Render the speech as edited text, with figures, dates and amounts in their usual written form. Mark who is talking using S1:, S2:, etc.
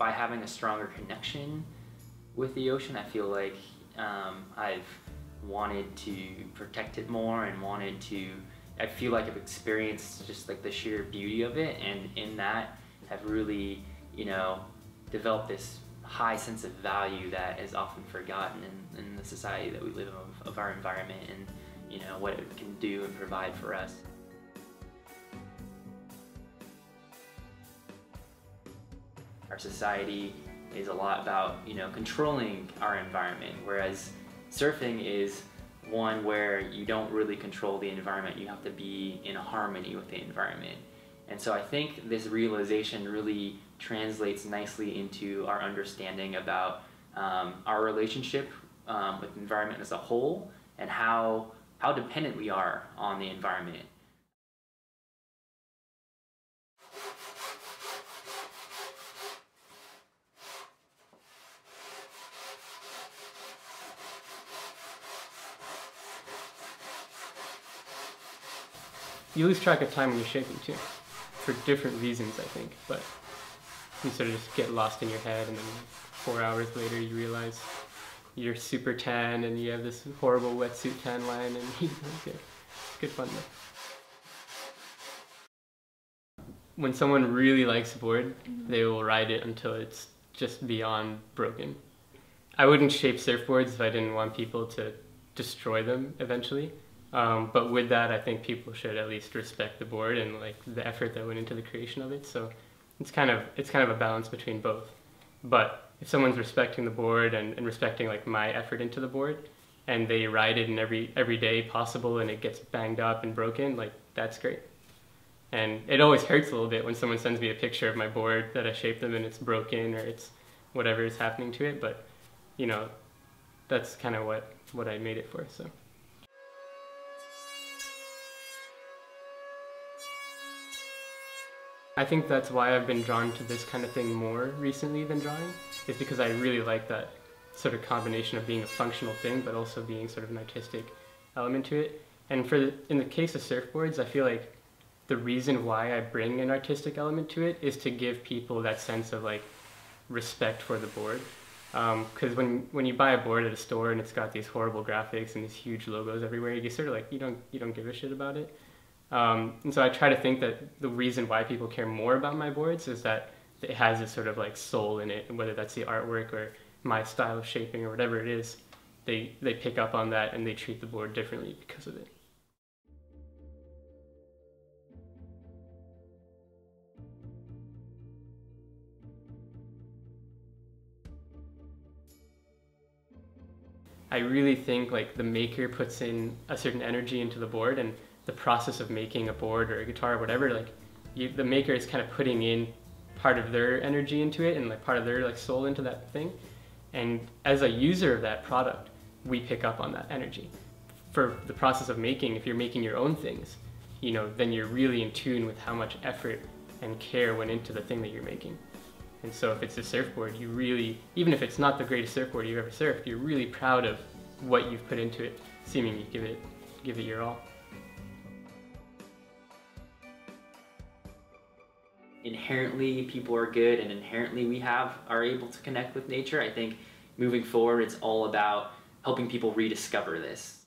S1: by having a stronger connection with the ocean, I feel like I've wanted to protect it more and I feel like I've experienced just like the sheer beauty of it, and in that have really, developed this high sense of value that is often forgotten in the society that we live in, of our environment and what it can do and provide for us. Our society is a lot about controlling our environment, whereas surfing is one where you don't really control the environment. You have to be in harmony with the environment. And so I think this realization really translates nicely into our understanding about our relationship with the environment as a whole, and how dependent we are on the environment.
S2: You lose track of time when you're shaping too, for different reasons, I think, but you sort of just get lost in your head, and then 4 hours later you realize you're super tan and you have this horrible wetsuit tan line, and you don't get it. It's good fun though. When someone really likes a board, they will ride it until it's just beyond broken. I wouldn't shape surfboards if I didn't want people to destroy them eventually. But with that, I think people should at least respect the board and like the effort that went into the creation of it. So it's kind of a balance between both. But if someone's respecting the board and respecting like my effort into the board, and they ride it in every day possible, and it gets banged up and broken, like that's great. And it always hurts a little bit when someone sends me a picture of my board that I shaped them and it's broken or it's whatever is happening to it. But that's kind of what I made it for. So. I think that's why I've been drawn to this kind of thing more recently than drawing, is because I really like that sort of combination of being a functional thing but also being sort of an artistic element to it. And in the case of surfboards, I feel like the reason why I bring an artistic element to it is to give people that sense of like respect for the board. Because when you buy a board at a store and it's got these horrible graphics and these huge logos everywhere, you sort of like, you don't give a shit about it. And so I try to think that the reason why people care more about my boards is that it has this sort of like soul in it, and whether that's the artwork or my style of shaping or whatever it is, they pick up on that and they treat the board differently because of it. I really think like the maker puts in a certain energy into the board, and the process of making a board or a guitar or whatever, like the maker is kind of putting in part of their energy into it and like part of their like soul into that thing. And as a user of that product, we pick up on that energy. For the process of making, if you're making your own things, then you're really in tune with how much effort and care went into the thing that you're making. And so if it's a surfboard, you really, even if it's not the greatest surfboard you've ever surfed, you're really proud of what you've put into it, seeming you give it your all.
S1: Inherently people are good, and inherently we are able to connect with nature. I think moving forward, it's all about helping people rediscover this.